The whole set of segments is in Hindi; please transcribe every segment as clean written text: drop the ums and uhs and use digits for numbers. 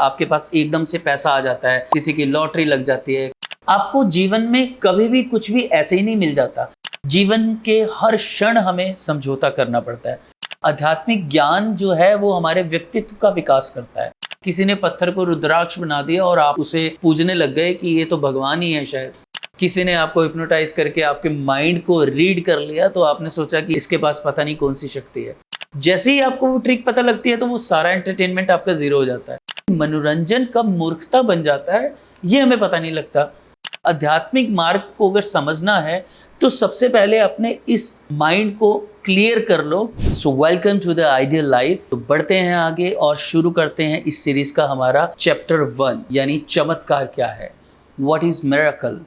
आपके पास एकदम से पैसा आ जाता है, किसी की लॉटरी लग जाती है। आपको जीवन में कभी भी कुछ भी ऐसे ही नहीं मिल जाता। जीवन के हर क्षण हमें समझौता करना पड़ता है। आध्यात्मिक ज्ञान जो है वो हमारे व्यक्तित्व का विकास करता है। किसी ने पत्थर को रुद्राक्ष बना दिया और आप उसे पूजने लग गए कि ये तो भगवान ही है शायद। किसी ने आपको हिप्नोटाइज करके आपके माइंड को रीड कर लिया तो आपने सोचा कि इसके पास पता नहीं कौन सी शक्ति है। जैसे ही आपको वो ट्रिक पता लगती है तो वो सारा एंटरटेनमेंट आपका जीरो हो जाता है। मनोरंजन कब मूर्खता बन जाता है ये हमें पता नहीं लगता। आध्यात्मिक मार्ग को अगर समझना है तो सबसे पहले अपने इस माइंड को क्लियर कर लो। So welcome to the ideal life. तो बढ़ते हैं आगे और शुरू करते हैं इस सीरीज का हमारा चैप्टर 1 यानी चमत्कार क्या है, व्हाट इज मिरेकल।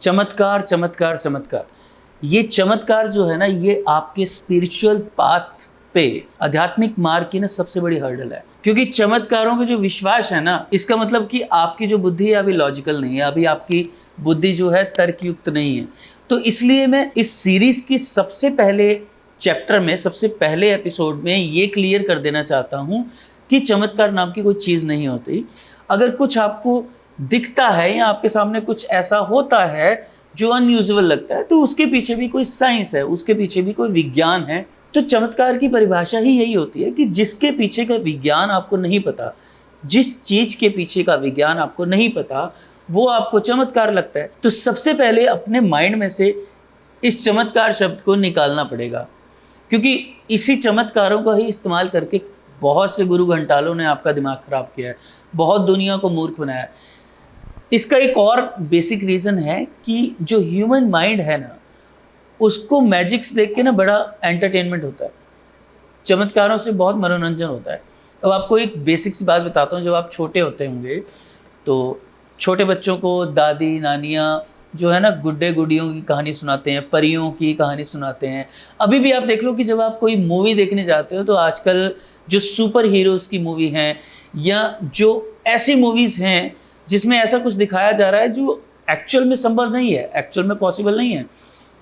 चमत्कार चमत्कार चमत्कार, ये चमत्कार जो है ना ये आपके स्पिरिचुअल पाथ पे आध्यात्मिक मार्ग की ना सबसे बड़ी हर्डल है। क्योंकि चमत्कारों पे जो विश्वास है ना इसका मतलब कि आपकी जो बुद्धि है अभी लॉजिकल नहीं है, अभी आपकी बुद्धि जो है तर्कयुक्त नहीं है। तो इसलिए मैं इस सीरीज की सबसे पहले चैप्टर में सबसे पहले एपिसोड में ये क्लियर कर देना चाहता हूँ कि चमत्कार नाम की कोई चीज़ नहीं होती। अगर कुछ आपको दिखता है या आपके सामने कुछ ऐसा होता है जो अनयूजुअल लगता है तो उसके पीछे भी कोई साइंस है, उसके पीछे भी कोई विज्ञान है। तो चमत्कार की परिभाषा ही यही होती है कि जिसके पीछे का विज्ञान आपको नहीं पता, जिस चीज के पीछे का विज्ञान आपको नहीं पता वो आपको चमत्कार लगता है। तो सबसे पहले अपने माइंड में से इस चमत्कार शब्द को निकालना पड़ेगा, क्योंकि इसी चमत्कारों का ही इस्तेमाल करके बहुत से गुरु घंटालों ने आपका दिमाग खराब किया है, बहुत दुनिया को मूर्ख बनाया है। इसका एक और बेसिक रीज़न है कि जो ह्यूमन माइंड है ना उसको मैजिक्स देख के ना बड़ा एंटरटेनमेंट होता है, चमत्कारों से बहुत मनोरंजन होता है। अब आपको एक बेसिक सी बात बताता हूँ। जब आप छोटे होते होंगे तो छोटे बच्चों को दादी नानियाँ जो है ना गुड्डे गुडियों की कहानी सुनाते हैं, परियों की कहानी सुनाते हैं। अभी भी आप देख लो कि जब आप कोई मूवी देखने जाते हो तो आजकल जो सुपर हीरोज़ की मूवी हैं या जो ऐसी मूवीज़ हैं जिसमें ऐसा कुछ दिखाया जा रहा है जो एक्चुअल में संभव नहीं है, एक्चुअल में पॉसिबल नहीं है,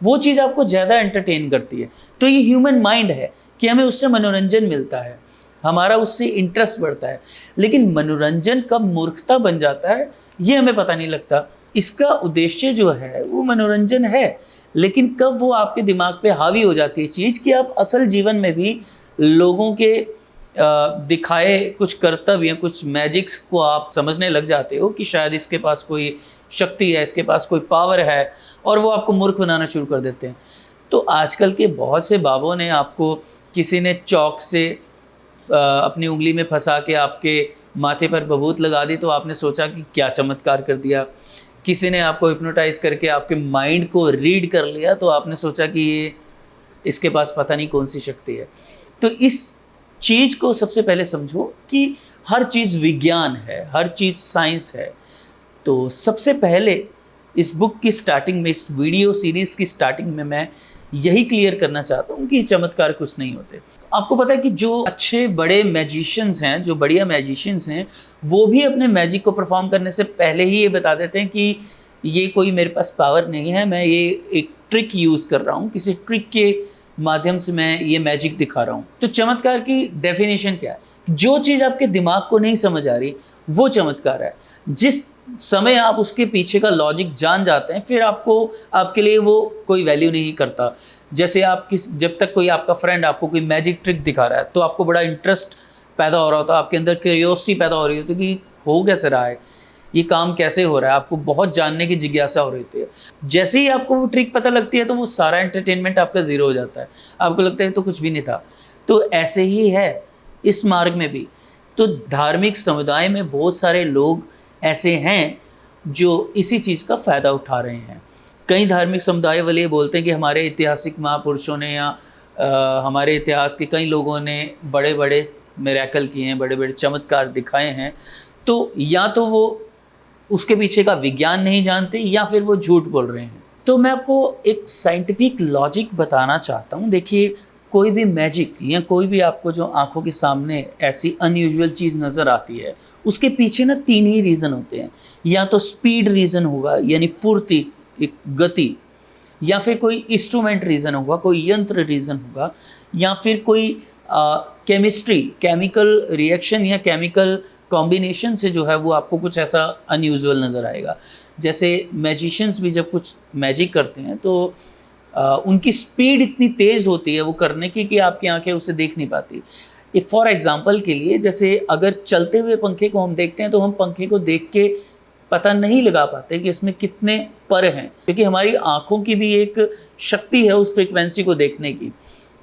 वो चीज़ आपको ज़्यादा एंटरटेन करती है। तो ये ह्यूमन माइंड है कि हमें उससे मनोरंजन मिलता है, हमारा उससे इंटरेस्ट बढ़ता है। लेकिन मनोरंजन कब मूर्खता बन जाता है ये हमें पता नहीं लगता। इसका उद्देश्य जो है वो मनोरंजन है, लेकिन कब वो आपके दिमाग पे हावी हो जाती है चीज़ कि आप असल जीवन में भी लोगों के दिखाए कुछ कर्तव्य, कुछ मैजिक्स को आप समझने लग जाते हो कि शायद इसके पास कोई शक्ति है, इसके पास कोई पावर है, और वो आपको मूर्ख बनाना शुरू कर देते हैं। तो आजकल के बहुत से बाबों ने आपको, किसी ने चौक से अपनी उंगली में फंसा के आपके माथे पर बबूत लगा दी तो आपने सोचा कि क्या चमत्कार कर दिया। किसी ने आपको हिप्नोटाइज करके आपके माइंड को रीड कर लिया तो आपने सोचा कि ये इसके पास पता नहीं कौन सी शक्ति है। तो इस चीज़ को सबसे पहले समझो कि हर चीज़ विज्ञान है, हर चीज़ साइंस है। तो सबसे पहले इस बुक की स्टार्टिंग में, इस वीडियो सीरीज़ की स्टार्टिंग में मैं यही क्लियर करना चाहता हूँ कि चमत्कार कुछ नहीं होते। आपको पता है कि जो अच्छे बड़े मैजिशियंस हैं, जो बढ़िया मैजिशियंस हैं, वो भी अपने मैजिक को परफॉर्म करने से पहले ही ये बता देते हैं कि ये कोई मेरे पास पावर नहीं है, मैं ये एक ट्रिक यूज़ कर रहा हूँ, किसी ट्रिक के माध्यम से मैं ये मैजिक दिखा रहा हूँ। तो चमत्कार की डेफिनेशन क्या है? जो चीज़ आपके दिमाग को नहीं समझ आ रही वो चमत्कार है। जिस समय आप उसके पीछे का लॉजिक जान जाते हैं फिर आपके लिए वो कोई वैल्यू नहीं करता। जैसे जब तक कोई आपका फ्रेंड आपको कोई मैजिक ट्रिक दिखा रहा है तो आपको बड़ा इंटरेस्ट पैदा हो रहा होता है, आपके अंदर क्यूरियोसिटी पैदा हो रही होती है कि हो कैसे रहा है, ये काम कैसे हो रहा है, आपको बहुत जानने की जिज्ञासा हो रही होती है। जैसे ही आपको वो ट्रिक पता लगती है तो वो सारा एंटरटेनमेंट आपका ज़ीरो हो जाता है, आपको लगता है तो कुछ भी नहीं था। तो ऐसे ही है इस मार्ग में भी। तो धार्मिक समुदाय में बहुत सारे लोग ऐसे हैं जो इसी चीज़ का फ़ायदा उठा रहे हैं। कई धार्मिक समुदाय वाले बोलते हैं कि हमारे ऐतिहासिक महापुरुषों ने या हमारे इतिहास के कई लोगों ने बड़े बड़े मिरेकल किए हैं, बड़े बड़े चमत्कार दिखाए हैं। तो या तो वो उसके पीछे का विज्ञान नहीं जानते या फिर वो झूठ बोल रहे हैं। तो मैं आपको एक साइंटिफिक लॉजिक बताना चाहता हूँ। देखिए, कोई भी मैजिक या कोई भी आपको जो आंखों के सामने ऐसी अनयूजुअल चीज़ नज़र आती है उसके पीछे ना 3 ही रीज़न होते हैं। या तो स्पीड रीज़न होगा यानी फुर्ती, एक गति, या फिर कोई इंस्ट्रूमेंट रीज़न होगा, कोई यंत्र रीज़न होगा, या फिर कोई केमिस्ट्री, केमिकल रिएक्शन या केमिकल कॉम्बिनेशन से जो है वो आपको कुछ ऐसा अनयूजुअल नज़र आएगा। जैसे मैजिशियंस भी जब कुछ मैजिक करते हैं तो उनकी स्पीड इतनी तेज़ होती है वो करने की कि आपकी आंखें उसे देख नहीं पाती। फॉर एग्जांपल के लिए, जैसे अगर चलते हुए पंखे को हम देखते हैं तो हम पंखे को देख के पता नहीं लगा पाते कि इसमें कितने पर हैं, क्योंकि हमारी आंखों की भी एक शक्ति है उस फ्रीक्वेंसी को देखने की।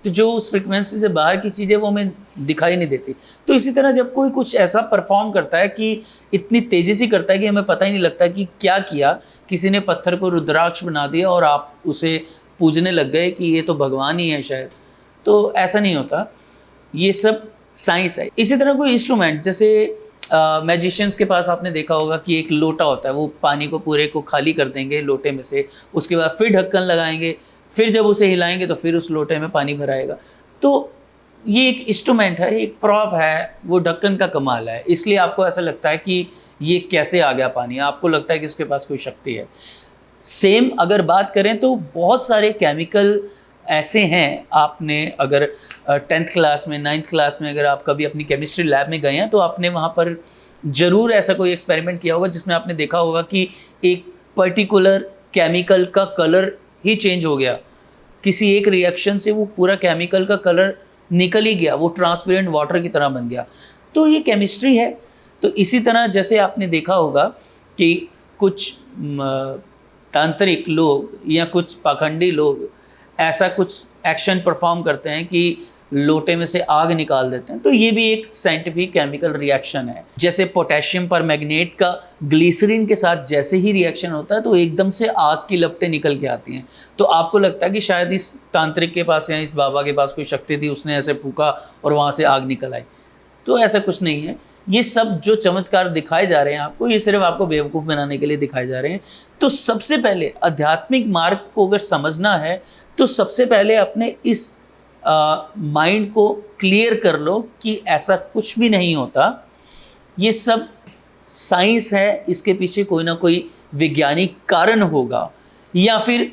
तो जो उस फ्रीक्वेंसी से बाहर की चीज़ें वो हमें दिखाई नहीं देती। तो इसी तरह जब कोई कुछ ऐसा परफॉर्म करता है कि इतनी तेज़ी से करता है कि हमें पता ही नहीं लगता कि क्या किया, किसी ने पत्थर को रुद्राक्ष बना दिया और आप उसे पूजने लग गए कि ये तो भगवान ही है शायद, तो ऐसा नहीं होता। ये सब साइंस है। इसी तरह कोई इंस्ट्रूमेंट, जैसे मैजिशियंस के पास आपने देखा होगा कि एक लोटा होता है, वो पानी को पूरे को खाली कर देंगे लोटे में से, उसके बाद फिर ढक्कन लगाएंगे, फिर जब उसे हिलाएंगे तो फिर उस लोटे में पानी भराएगा। तो ये एक इंस्ट्रूमेंट है, एक प्रॉप है, वो ढक्कन का कमाल है, इसलिए आपको ऐसा लगता है कि ये कैसे आ गया पानी, आपको लगता है कि उसके पास कोई शक्ति है। सेम अगर बात करें तो बहुत सारे केमिकल ऐसे हैं, आपने अगर 10th क्लास में, 9th क्लास में अगर आप कभी अपनी केमिस्ट्री लैब में गए हैं तो आपने वहाँ पर ज़रूर ऐसा कोई एक्सपेरिमेंट किया होगा जिसमें आपने देखा होगा कि एक पर्टिकुलर केमिकल का कलर ही चेंज हो गया, किसी एक रिएक्शन से वो पूरा केमिकल का कलर निकल ही गया, वो ट्रांसपेरेंट वाटर की तरह बन गया। तो ये केमिस्ट्री है। तो इसी तरह जैसे आपने देखा होगा कि कुछ तांत्रिक लोग या कुछ पाखंडी लोग ऐसा कुछ एक्शन परफॉर्म करते हैं कि लोटे में से आग निकाल देते हैं, तो ये भी एक साइंटिफिक केमिकल रिएक्शन है। जैसे पोटेशियम परमैंगनेट का ग्लिसरीन के साथ जैसे ही रिएक्शन होता है तो एकदम से आग की लपटें निकल के आती हैं। तो आपको लगता है कि शायद इस तांत्रिक के पास या इस बाबा के पास कोई शक्ति थी, उसने ऐसे फूका और वहाँ से आग निकल आई। तो ऐसा कुछ नहीं है। ये सब जो चमत्कार दिखाए जा रहे हैं आपको, ये सिर्फ आपको बेवकूफ़ बनाने के लिए दिखाए जा रहे हैं। तो सबसे पहले आध्यात्मिक मार्ग को अगर समझना है तो सबसे पहले अपने इस माइंड को क्लियर कर लो कि ऐसा कुछ भी नहीं होता, ये सब साइंस है, इसके पीछे कोई ना कोई वैज्ञानिक कारण होगा या फिर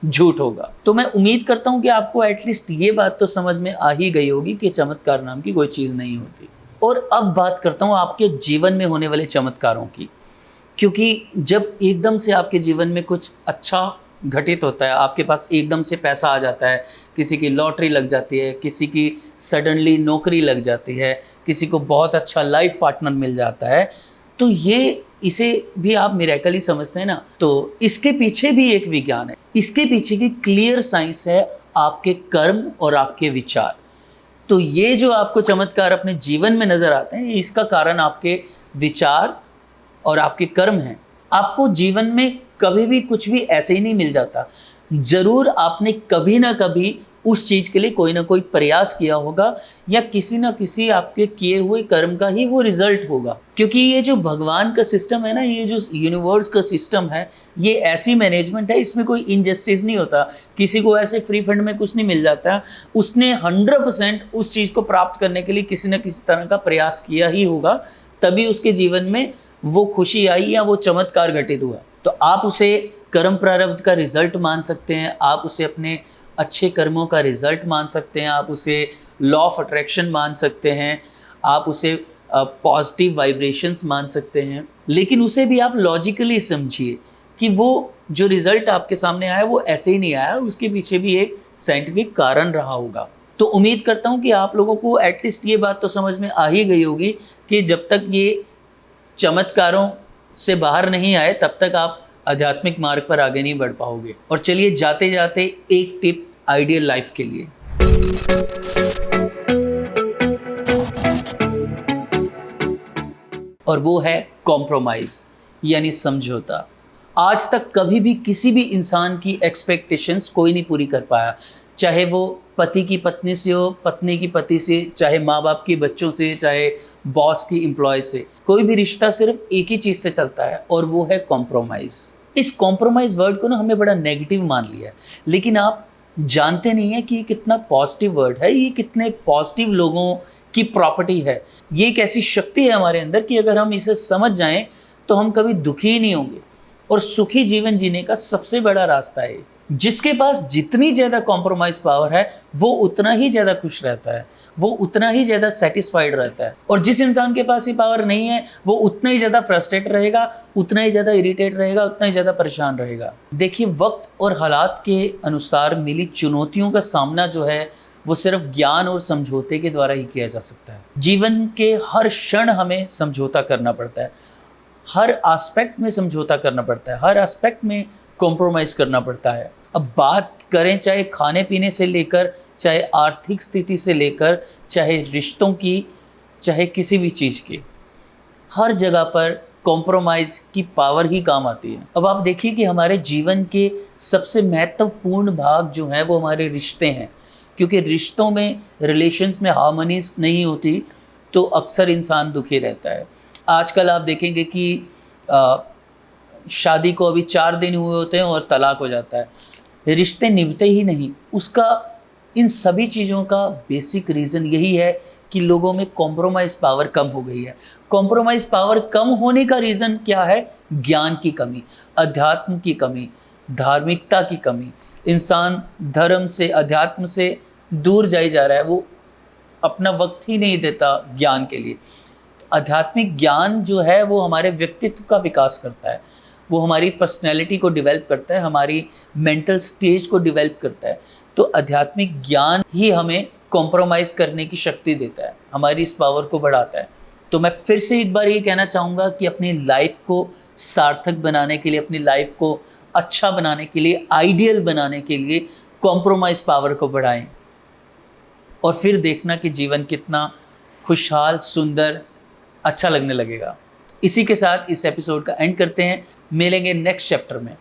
झूठ होगा। तो मैं उम्मीद करता हूँ कि आपको एटलीस्ट ये बात तो समझ में आ ही गई होगी कि चमत्कार नाम की कोई चीज़ नहीं होती। और अब बात करता हूँ आपके जीवन में होने वाले चमत्कारों की, क्योंकि जब एकदम से आपके जीवन में कुछ अच्छा घटित होता है, आपके पास एकदम से पैसा आ जाता है, किसी की लॉटरी लग जाती है, किसी की सडनली नौकरी लग जाती है, किसी को बहुत अच्छा लाइफ पार्टनर मिल जाता है, तो ये इसे भी आप मिरेकल ही समझते हैं ना। तो इसके पीछे भी एक विज्ञान है, इसके पीछे की क्लियर साइंस है आपके कर्म और आपके विचार। तो ये जो आपको चमत्कार अपने जीवन में नज़र आते हैं, इसका कारण आपके विचार और आपके कर्म हैं। आपको जीवन में कभी भी कुछ भी ऐसे ही नहीं मिल जाता, ज़रूर आपने कभी ना कभी उस चीज़ के लिए कोई ना कोई प्रयास किया होगा या किसी ना किसी आपके किए हुए कर्म का ही वो रिजल्ट होगा। क्योंकि ये जो भगवान का सिस्टम है ना, ये जो यूनिवर्स का सिस्टम है, ये ऐसी मैनेजमेंट है, इसमें कोई इनजस्टिस नहीं होता, किसी को ऐसे फ्री फंड में कुछ नहीं मिल जाता। उसने 100% उस चीज़ को प्राप्त करने के लिए किसी न किसी तरह का प्रयास किया ही होगा, तभी उसके जीवन में वो खुशी आई या वो चमत्कार घटित हुआ। तो आप उसे कर्म प्रारब्ध का रिजल्ट मान सकते हैं, आप उसे अपने अच्छे कर्मों का रिजल्ट मान सकते हैं, आप उसे लॉ ऑफ अट्रैक्शन मान सकते हैं, आप उसे पॉजिटिव वाइब्रेशंस मान सकते हैं, लेकिन उसे भी आप लॉजिकली समझिए कि वो जो रिजल्ट आपके सामने आया वो ऐसे ही नहीं आया, उसके पीछे भी एक साइंटिफिक कारण रहा होगा। तो उम्मीद करता हूँ कि आप लोगों को एटलीस्ट ये बात तो समझ में आ ही गई होगी कि जब तक ये चमत्कारों से बाहर नहीं आए तब तक आप आध्यात्मिक मार्ग पर आगे नहीं बढ़ पाओगे। और चलिए जाते जाते एक टिप आइडियल लाइफ के लिए। और वो है कॉम्प्रोमाइज यानी समझौता। आज तक कभी भी किसी भी इंसान की एक्सपेक्टेशंस कोई नहीं पूरी कर पाया, चाहे वो पति की पत्नी से हो, पत्नी की पति से, चाहे माँ बाप के बच्चों से, चाहे बॉस की एम्प्लॉय से। कोई भी रिश्ता सिर्फ एक ही चीज़ से चलता है और वो है कॉम्प्रोमाइज़। इस कॉम्प्रोमाइज़ वर्ड को ना हमने बड़ा नेगेटिव मान लिया है, लेकिन आप जानते नहीं है कि ये कितना पॉजिटिव वर्ड है, ये कितने पॉजिटिव लोगों की प्रॉपर्टी है। ये एक ऐसी शक्ति है हमारे अंदर कि अगर हम इसे समझ जाएं तो हम कभी दुखी ही नहीं होंगे और सुखी जीवन जीने का सबसे बड़ा रास्ता है। जिसके पास जितनी ज़्यादा कॉम्प्रोमाइज़ पावर है वो उतना ही ज़्यादा खुश रहता है, वो उतना ही ज़्यादा सेटिस्फाइड रहता है। और जिस इंसान के पास ये पावर नहीं है वो उतना ही ज़्यादा फ्रस्ट्रेट रहेगा, उतना ही ज़्यादा इरिटेट रहेगा, उतना ही ज़्यादा परेशान रहेगा। देखिए, वक्त और हालात के अनुसार मिली चुनौतियों का सामना जो है वो सिर्फ ज्ञान और समझौते के द्वारा ही किया जा सकता है। जीवन के हर क्षण हमें समझौता करना पड़ता है, हर एस्पेक्ट में समझौता करना पड़ता है, हर एस्पेक्ट में कॉम्प्रोमाइज़ करना पड़ता है। अब बात करें चाहे खाने पीने से लेकर, चाहे आर्थिक स्थिति से लेकर, चाहे रिश्तों की, चाहे किसी भी चीज़ की, हर जगह पर कॉम्प्रोमाइज़ की पावर ही काम आती है। अब आप देखिए कि हमारे जीवन के सबसे महत्वपूर्ण भाग जो हैं वो हमारे रिश्ते हैं, क्योंकि रिश्तों में, रिलेशंस में हार्मनीज नहीं होती तो अक्सर इंसान दुखी रहता है। आजकल आप देखेंगे कि शादी को अभी 4 दिन हुए होते हैं और तलाक हो जाता है, रिश्ते निभते ही नहीं। उसका, इन सभी चीज़ों का बेसिक रीज़न यही है कि लोगों में कॉम्प्रोमाइज़ पावर कम हो गई है। कॉम्प्रोमाइज़ पावर कम होने का रीज़न क्या है? ज्ञान की कमी, अध्यात्म की कमी, धार्मिकता की कमी। इंसान धर्म से, अध्यात्म से दूर जाई जा रहा है, वो अपना वक्त ही नहीं देता ज्ञान के लिए। आध्यात्मिक ज्ञान जो है वो हमारे व्यक्तित्व का विकास करता है, वो हमारी पर्सनैलिटी को डेवलप करता है, हमारी मेंटल स्टेज को डेवलप करता है। तो आध्यात्मिक ज्ञान ही हमें कॉम्प्रोमाइज़ करने की शक्ति देता है, हमारी इस पावर को बढ़ाता है। तो मैं फिर से एक बार ये कहना चाहूँगा कि अपनी लाइफ को सार्थक बनाने के लिए, अपनी लाइफ को अच्छा बनाने के लिए, आइडियल बनाने के लिए कॉम्प्रोमाइज़ पावर को बढ़ाएं और फिर देखना कि जीवन कितना खुशहाल, सुंदर, अच्छा लगने लगेगा। इसी के साथ इस एपिसोड का एंड करते हैं। मिलेंगे नेक्स्ट चैप्टर में।